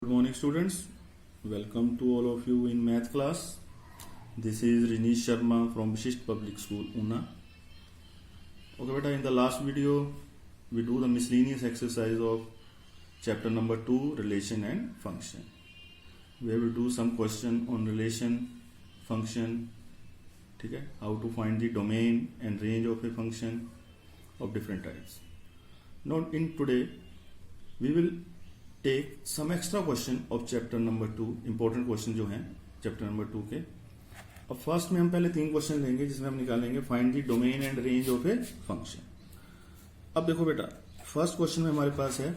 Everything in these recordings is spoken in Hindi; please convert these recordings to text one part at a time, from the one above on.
Good morning, students. Welcome to all of you in math class. This is Rinesh Sharma from Vishisht Public School, Una. Okay, beta, in the last video, we do the miscellaneous exercise of chapter number 2, relation and function. We will do some question on relation, function, okay, how to find the domain and range of a function of different types. Now, in today, we will take some extra question of chapter number 2, important question जो हैं चैप्टर नंबर 2 के. अब फर्स्ट में हम पहले 3 क्वेश्चन लेंगे जिसमें हम निकालेंगे find the domain and range of a function. अब देखो बेटा, फर्स्ट क्वेश्चन में हमारे पास है,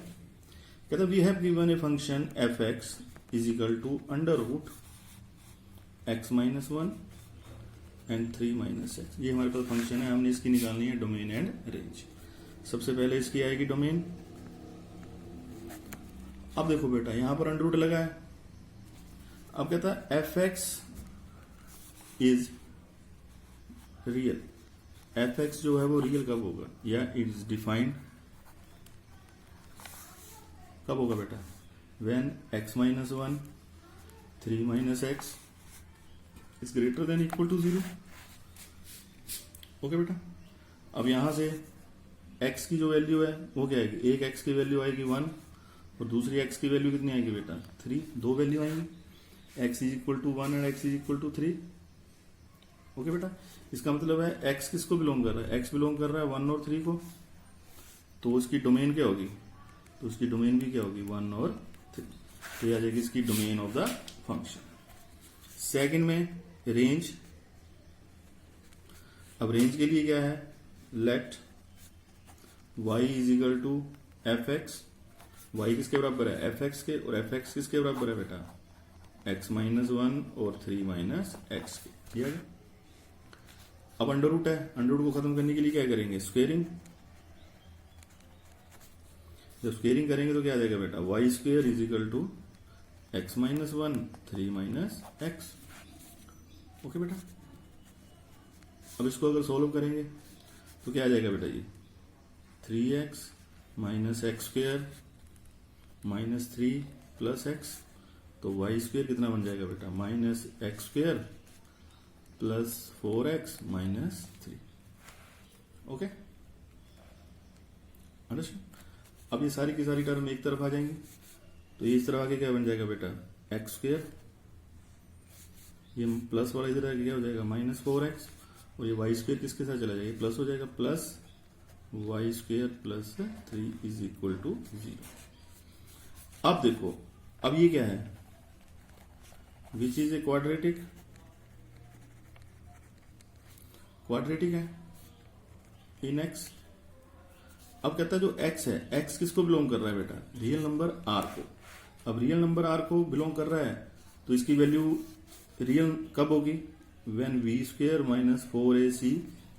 कहता we have given a function f x is equal to under root x minus 1 and 3 minus x. ये हमारे पास फंक्शन है, हमने इसकी निकालनी है डोमेन एंड रेंज. सबसे पहले इसकी आएगी डोमेन. अब देखो बेटा, यहां पर अंडर रूट लगा है. अब कहता है f x is real. F x जो है वो रियल कब होगा, या इट इज डिफाइंड कब होगा बेटा, when x minus 1 3 minus x is greater than equal to 0. Okay बेटा, अब यहां से एक्स की जो वैल्यू है वो क्या आएगी, एक एक्स की वैल्यू आएगी 1 और दूसरी x की वैल्यू कितनी आएगी बेटा 3. दो वैल्यू आएंगी, x is equal to 1 and x is equal to 3. Okay बेटा, इसका मतलब है x किसको बिलोंग कर रहा है, x बिलोंग कर रहा है 1 और 3 को, तो उसकी डोमेन क्या होगी, तो उसकी डोमेन भी क्या होगी 1 और 3. तो ये आ जाएगी इसकी domain of the function. Second में रेंज. अब रेंज के लिए क्या है, let y is equal to f x. y किसके बराबर है, एफ एक्स के, और एफ एक्स किसके बराबर है बेटा, x माइनस 1 और 3 माइनस एक्स के. दिया गया. अब अंडर रूट है, अंडर रूट को खत्म करने के लिए क्या करेंगे, स्क्वेयरिंग. जब स्क्वेयरिंग करेंगे तो क्या आ जाएगा बेटा, y square is equal to x minus 1 3 minus x. Okay बेटा, अब इसको अगर सोल्व करेंगे तो क्या आ जाएगा बेटा, ये 3x minus x square minus 3 plus x. तो वाई स्क्वेयर कितना बन जाएगा बेटा, minus x square plus 4x minus 3. Okay, understand. अब ये सारी की सारी टर्म एक तरफ आ जाएंगी, तो ये इस तरफ आके क्या बन जाएगा बेटा, एक्स स्क्वेयर, ये प्लस वाला इधर आके क्या हो जाएगा माइनस 4x, और ये वाई स्क्वेयर किसके साथ चला जाएगा, प्लस हो जाएगा, plus y square plus 3 is equal to 0. अब देखो, अब ये क्या है, which is a quadratic. Quadratic है इन एक्स. अब कहता है जो एक्स है, एक्स किसको बिलोंग कर रहा है बेटा, रियल नंबर आर को. अब रियल नंबर आर को बिलोंग कर रहा है तो इसकी वैल्यू रियल कब होगी, when b square minus 4ac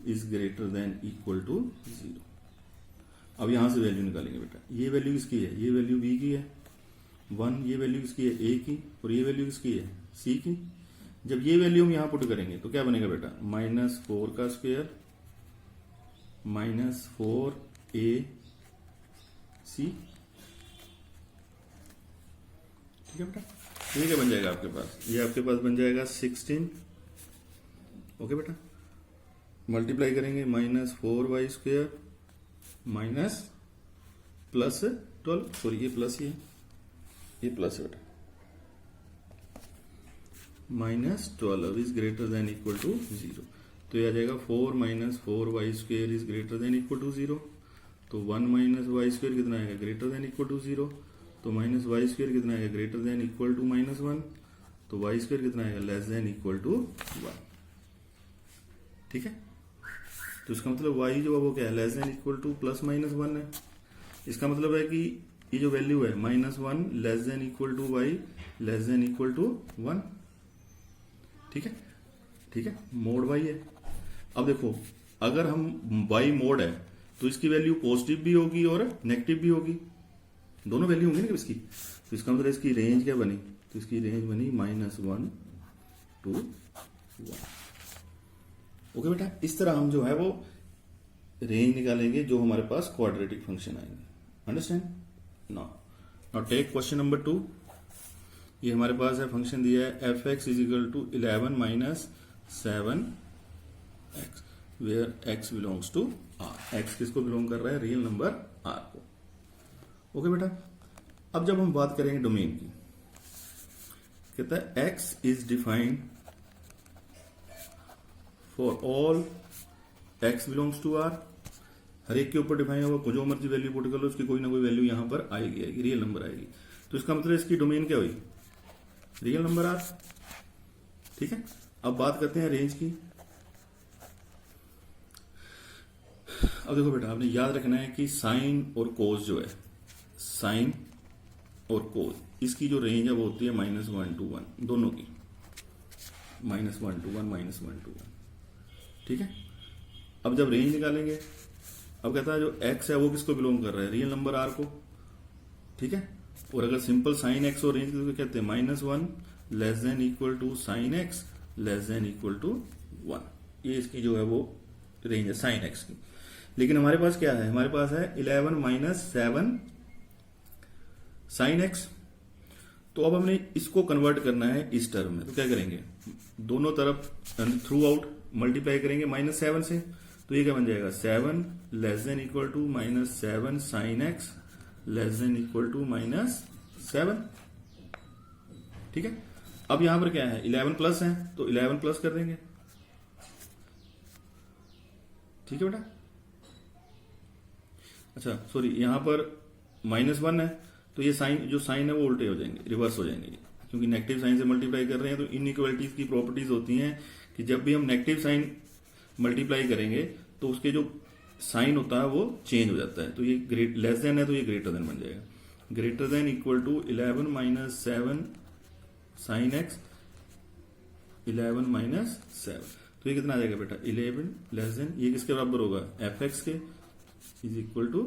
is greater than equal to 0. अब यहां से वैल्यू निकालेंगे बेटा, ये वैल्यू किसकी है, ये वैल्यू v की है 1, ये वैल्यू किसकी है a की, और ये वैल्यू किसकी है c की. जब ये वैल्यू हम यहां पुट करेंगे तो क्या बनेगा बेटा, माइनस 4 का स्क्वायर माइनस 4ac. ठीक है बेटा, ये क्या बन जाएगा आपके पास, ये आपके पास बन जाएगा 16. ओके बेटा, मल्टीप्लाई करेंगे minus 4y square minus plus 12, sorry ये प्लस ही है, ये प्लस है बेटा, minus 12 is greater than equal to 0. तो ये आ जाएगा 4 minus 4y square is greater than equal to 0. तो 1 माइनस वाई स्क्वेयर कितना आएगा, ग्रेटर देन इक्वल टू 0. तो माइनस वाई स्क्वेयर कितना आएगा, greater than equal to minus 1. तो वाई स्क्वेयर कितना आएगा, लेस देन इक्वल टू 1. ठीक है, तो इसका मतलब y जो है वो क्या है, less than equal to plus minus 1 है. इसका मतलब है कि ये जो वैल्यू है minus 1 less than equal to y less than equal to 1. ठीक है, ठीक है, मोड y है. अब देखो, अगर हम y मोड है तो इसकी वैल्यू पॉजिटिव भी होगी और नेगेटिव भी होगी, दोनों वैल्यू होंगी ना इसकी. तो इसका मतलब इसकी रेंज क्या बनी, तो इसकी रेंज बनी -1 to 1. ओके बेटा, इस तरह हम जो है वो रेंज निकालेंगे जो हमारे पास क्वाड्रेटिक फंक्शन आएंगे. Understand. Now take question number 2. ये हमारे पास है फंक्शन दिया है f x is equal to 11 minus 7 x where x belongs to R. X किसको बिलोंग कर रहा है? रियल नंबर आर को। ओके बेटा, अब जब हम बात करेंगे डोमेन की, कहता है x is defined for all x belongs to R. हर एक के ऊपर डिफाइन होगा, जो मर्जी वैल्यू पुट कर लो उसकी कोई ना कोई वैल्यू यहां पर आएगी, रियल नंबर आएगी। तो इसका मतलब इसकी डोमेन क्या हुई? Real number R. ठीक है, अब बात करते हैं रेंज की। अब देखो बेटा, आपने याद रखना है कि साइन और कोस जो है, साइन और कोस, इसकी जो रेंज है वो होती है -1 to 1, दोनों की -1 to 1 -1 to 1। ठीक है, अब जब रेंज निकालेंगे, अब कहता है जो x है वो किसको बिलोंग कर रहा है? रियल नंबर r को। ठीक है, और अगर सिंपल साइन x और रेंज तो कहते हैं -1 less than equal to sine x less than equal to 1। ये इसकी जो है वो रेंज है साइन x की। लेकिन हमारे पास क्या है? हमारे पास है 11 माइनस 7 साइन x। तो अब हमने इसको कन्वर्ट करना है इस टर्म में, तो क्या करेंगे? दोनों तरफ थ्रू आउट मल्टीप्लाई करेंगे -7 से, तो ये क्या बन जाएगा? 7 less than equal to -7 sine x less than equal to -7। ठीक है, अब यहां पर क्या है? 11 प्लस है तो 11 प्लस कर देंगे। ठीक है बेटा, अच्छा सॉरी, यहां पर -1 है तो ये साइन, जो साइन है वो उल्टे हो जाएंगे, रिवर्स हो जाएंगे, क्योंकि नेगेटिव साइन से मल्टीप्लाई कर रहे हैं। तो इनइक्वालिटीज की प्रॉपर्टीज होती हैं कि जब भी हम नेगेटिव साइन मल्टीप्लाई करेंगे तो उसके जो साइन होता है वो चेंज हो जाता है। तो ये ग्रेट लेस देन है तो ये ग्रेटर देन बन जाएगा, greater than equal to 11 minus 7 sine x 11 minus 7। तो ये कितना आ जाएगा बेटा? 11 लेस देन, ये किसके बराबर होगा? एफ एक्स के, इज इक्वल टू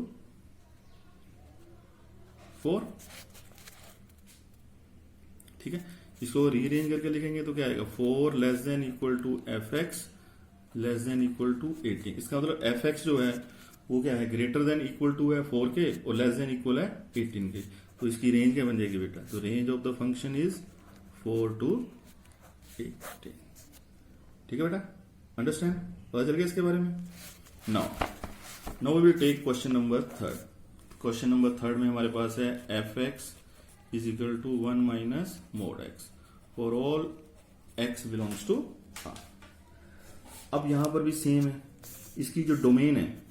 4। ठीक है, इसको रीअरेंज करके लिखेंगे तो क्या आएगा? 4 less than equal to f x less than equal to 18। इसका मतलब एफ एक्स जो है वो क्या है? ग्रेटर देन इक्वल टू है 4 के और लेस देन इक्वल है 18 के। तो इसकी रेंज क्या बन जाएगी बेटा? तो range of the function is 4 to 18। ठीक है बेटा, अंडरस्टैंड? पता चल गया इसके बारे में? Now we will take question number 3। Question number 3 में हमारे पास है f x is equal to 1 minus mod x for all x belongs to R. अब यहां पर भी सेम है, इसकी जो डोमेन है,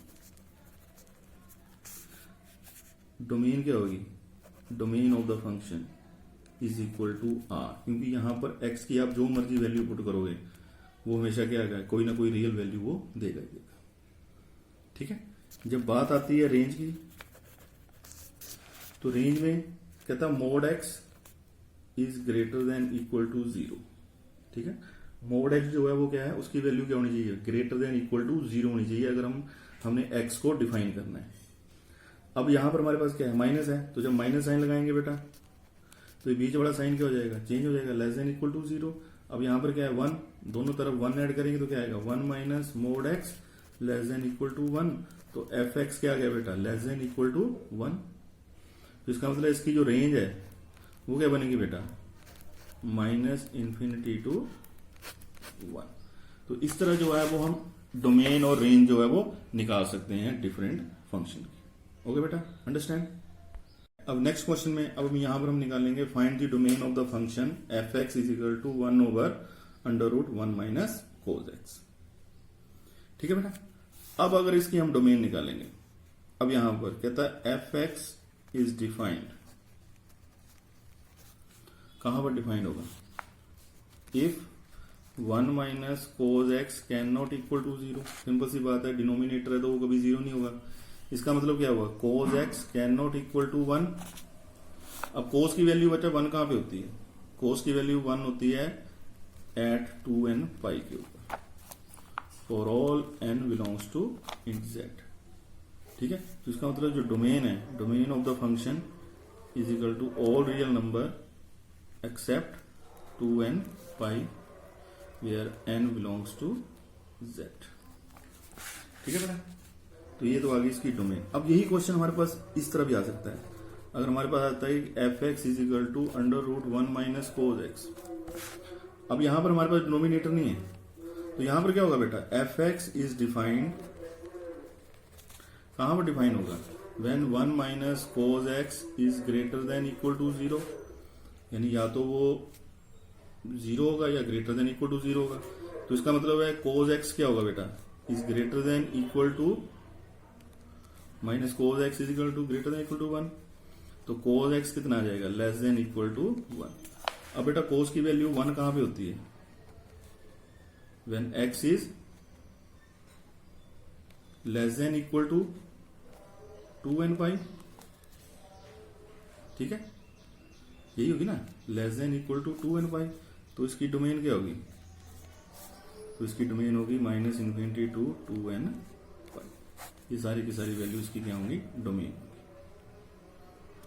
डोमेन क्या होगी? Domain of the function is equal to R, क्योंकि यहां पर एक्स की आप जो मर्जी वैल्यू पुट करोगे वो हमेशा क्या आएगा? कोई ना कोई रियल वैल्यू वो देगा। ठीक है, जब बात आती है रेंज की, तो रेंज में कहता mod x is greater than equal to 0। ठीक है, मोड एक्स जो है वो क्या है? उसकी वैल्यू क्या होनी चाहिए? ग्रेटर देन इक्वल टू 0 होनी चाहिए, अगर हमने एक्स को डिफाइन करना है। अब यहां पर हमारे पास क्या है? माइनस है, तो जब माइनस साइन लगाएंगे बेटा तो ये बीच वाला साइन क्या हो जाएगा? चेंज हो जाएगा, लेस देन इक्वल टू 0। अब यहां पर क्या है? 1, दोनों तरफ 1 ऐड करेंगे तो क्या आएगा? 1 minus mod x less than equal to 1। तो एफ एक्स क्या आ गया बेटा? Less than equal to 1। तो इसका मतलब इसकी जो रेंज है वो क्या बनेगी बेटा? -Infinity to 1। तो इस तरह जो है वो हम डोमेन और रेंज जो है वो निकाल सकते हैं डिफरेंट फंक्शन की। ओके बेटा, अंडरस्टैंड? अब नेक्स्ट क्वेश्चन में अब यहां पर हम निकालेंगे find the domain of the function f x is equal to 1 over √1 minus cos x. ठीक है बेटा, अब अगर इसकी हम डोमेन निकालेंगे, अब यहां पर कहता है एफ एक्स इज डिफाइंड, कहां पर डिफाइंड होगा? If 1 minus cos x can not equal to 0। Simple सी बात है, डिनोमिनेटर है तो वो कभी 0 नहीं होगा। इसका मतलब क्या हुआ? Cos x can not equal to 1। अब कोस की वैल्यू बच्चा 1 कहां पे होती है? कोस की वैल्यू 1 होती है एट 2n पाई के ऊपर for all n belongs to z। ठीक है, तो इसका मतलब जो डोमेन है, domain of the function is equal to all real number except 2n pi where n belongs to z। ठीक है बेटा, तो ये तो आ गई इसकी डोमेन। अब यही क्वेश्चन हमारे पास इस तरह भी आ सकता है। अगर हमारे पास आता है f x is equal to under root 1 minus cos x, अब यहां पर हमारे पास डिनोमिनेटर नहीं है, तो यहां पर क्या होगा बेटा, एफ एक्स इज डिफाइंड, कहां पर डिफाइन होगा, when 1 minus cos x is greater than equal to 0, यानी या तो वो 0 होगा या ग्रेटर देन इक्वल टू 0 होगा। तो इसका मतलब है कोज एक्स क्या होगा बेटा, is greater than equal to minus cos x is equal to greater than equal to 1, तो कोज एक्स कितना आ जाएगा, लेस देन इक्वल टू 1। अब बेटा कोज की वैल्यू 1 कहां पे होती है, when x is less than equal to 2 n pi, ठीक है, यही होगी ना, less than equal to 2 n pi. तो इसकी डोमेन क्या होगी, तो इसकी डोमेन होगी minus infinity to 2 n pi. ये सारी की सारी वैल्यू इसकी क्या होंगी, डोमेन।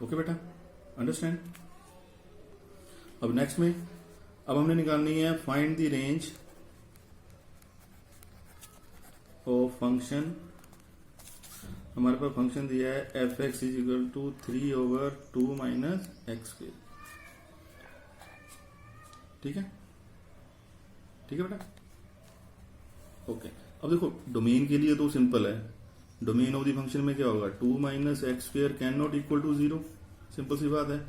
ओके बेटा, अंडरस्टैंड। अब नेक्स्ट में अब हमने निकालनी है find the range of function. हमारे पास फंक्शन दिया है f x is equal to 3/2 minus x square, ठीक है, ठीक है बेटा, ओके। अब देखो डोमेन के लिए तो सिंपल है, डोमेन ऑफ द फंक्शन में क्या होगा, 2 minus x square can not equal to 0, simple सी बात है,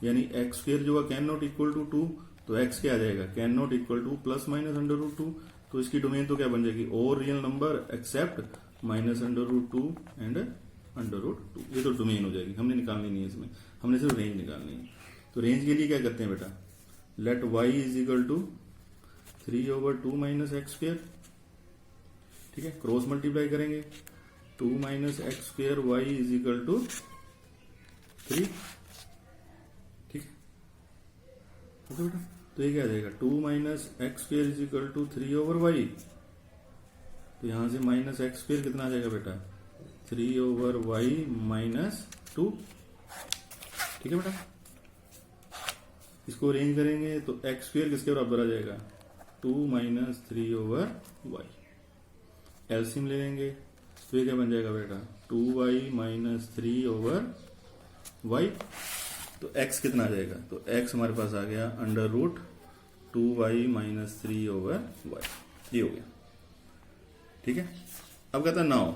यानी एक्स स्क्वायर जो है कैन नॉट इक्वल टू 2, तो एक्स क्या आ जाएगा, can not equal to plus minus under root 2, तो इसकी डोमेन तो क्या बन जाएगी, और real number except minus under root 2 and under root 2, ये तो डोमेन हो जाएगी, हमने निकालनी नहीं है इसमें, हमने सिर्फ रेंज निकालनी है। तो रेंज के लिए क्या करते हैं बेटा, let y is equal to 3/2 minus x square, ठीक है, क्रॉस मल्टीप्लाई करेंगे, 2 minus x square y is equal to 3, ठीक है, ओके बेटा। तो ये क्या आ जाएगा, 2 minus x square is equal to 3/y, तो यहां से माइनस एक्स स्क्वायर कितना आ जाएगा बेटा, 3/y माइनस 2, ठीक है बेटा। इसको अरेंज करेंगे तो एक्स स्क्वायर किसके बराबर आ जाएगा, 2 माइनस 3/y, एलसीएम ले लेंगे तो ये क्या बन जाएगा बेटा, 2y माइनस 3/y, तो x कितना आ जाएगा, तो x हमारे पास आ गया under root 2y minus 3/y, ये हो गया, ठीक है। अब कहता है नाउ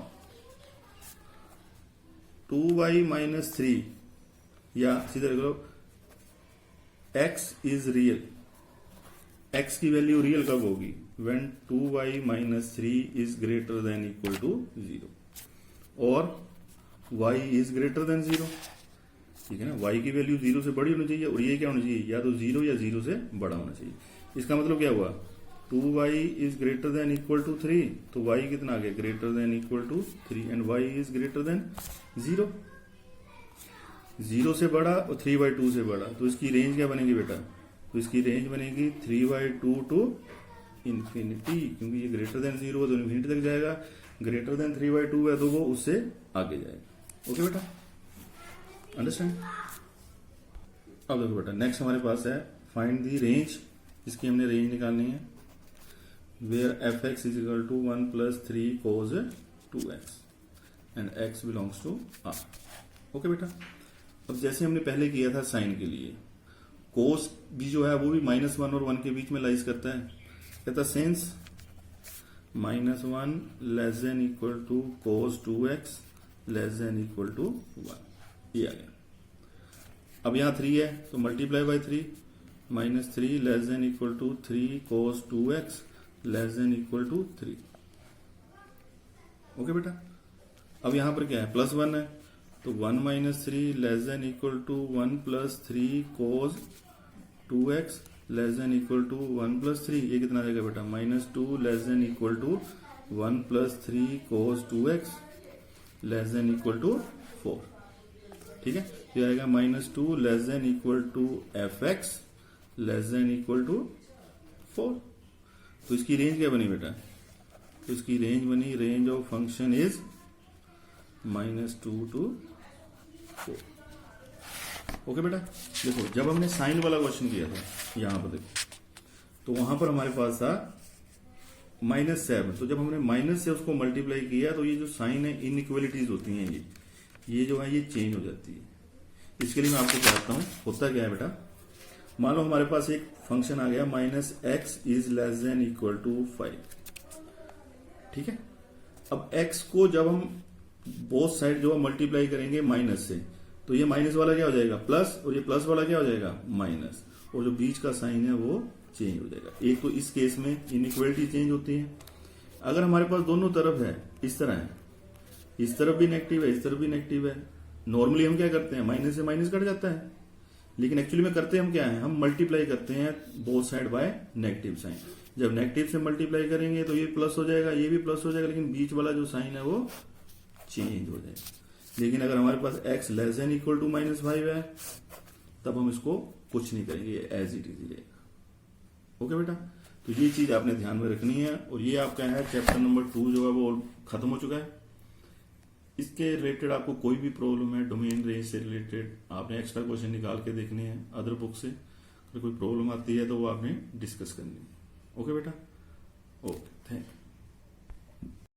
2y माइनस 3, या सीधे लिख लो x इज रियल, x की वैल्यू रियल कब होगी, when 2y minus 3 is greater than equal to 0 और y इज ग्रेटर देन 0, ठीक है ना, y की वैल्यू 0 से बड़ी होनी चाहिए और ये क्या होना चाहिए, या तो 0 या 0 से बड़ा होना चाहिए। इसका मतलब क्या हुआ, 2y is greater than equal to 3, तो y कितना आ गया, greater than equal to 3 and y is greater than 0, 0 से बड़ा और 3/2 से बड़ा, तो इसकी रेंज क्या बनेगी बेटा, तो इसकी रेंज बनेगी 3/2 टू इन्फिनिटी, क्योंकि ये ग्रेटर देन 0 है तो इन्फिनिटी तक जाएगा, ग्रेटर देन 3/2 है तो वो उससे आगे जाएगा। ओके बेटा, अंडरस्टैंड। अब देखो बेटा नेक्स्ट हमारे पास है फाइंड दी रेंज, इसकी हमने रेंज निकालनी है, where f x is equal to 1 plus 3 cos 2x and x belongs to r। Okay बेटा, अब जैसे हमने पहले किया था साइन के लिए, कोस भी जो है वो भी -1 और 1 के बीच में लाइज करता है, कहता since -1 less than equal to cos 2x less than equal to 1, ये आ गया। अब यहां 3 है तो multiply by 3, -3 less than equal to 3 cos 2x less than equal to 3। Okay बेटा, अब यहां पर क्या है, +1 है तो 1 - 3 less than equal to 1 + 3 cos 2x less than equal to 1 + 3, ये कितना आ जाएगा बेटा, -2 less than equal to 1 + 3 cos 2x less than equal to 4, ठीक है। ये आएगा -2 less than equal to fx less than equal to 4। तो इसकी रेंज क्या बनी बेटा, तो इसकी रेंज बनी, range of function is -2 to 4। Okay बेटा, देखो जब हमने साइन वाला क्वेश्चन किया था यहां पर देखो, तो वहां पर हमारे पास था -7, तो जब हमने माइनस से उसको मल्टीप्लाई किया तो ये जो साइन है इनइक्वालिटीज होती हैं, ये जो है ये चेंज हो जाती है, इसके लिए मैं आपको बताता हूं होता क्या है बेटा। मान लो हमारे पास एक फंक्शन आ गया minus x is less than equal to 5, ठीक है। अब x को जब हम बोथ साइड जो मल्टीप्लाई करेंगे माइनस से, तो ये माइनस वाला क्या हो जाएगा प्लस, और ये प्लस वाला क्या हो जाएगा माइनस, और जो बीच का साइन है वो चेंज हो जाएगा। एक तो इस केस में इनइक्वालिटी चेंज होती है। अगर हमारे पास दोनों तरफ है इस तरह है, इस तरफ भी नेगेटिव है इस तरफ भी नेगेटिव है, नॉर्मली हम क्या करते हैं माइनस से माइनस कट जाता है, लेकिन एक्चुअली में करते हम क्या है, हम मल्टीप्लाई करते हैं both side by negative sign. जब नेगेटिव से मल्टीप्लाई करेंगे तो ये प्लस हो जाएगा ये भी प्लस हो जाएगा, लेकिन बीच वाला जो साइन है वो चेंज हो जाएगा। लेकिन अगर हमारे पास x less than equal to -5 है तब हम इसको कुछ नहीं करेंगे, ये एज इट इज रहेगा। ओके बेटा, तो ये चीज आपने ध्यान में रखनी है। और ये आपका है चैप्टर नंबर 2 जो है वो खत्म हो चुका है। इसके रिलेटेड आपको कोई भी प्रॉब्लम है डोमेन रेंज से रिलेटेड, आपने एक्स्ट्रा क्वेश्चन निकाल के देखने हैं अदर बुक से। अगर कोई प्रॉब्लम आती है तो वो आपने डिस्कस करनी है। ओके बेटा, ओके।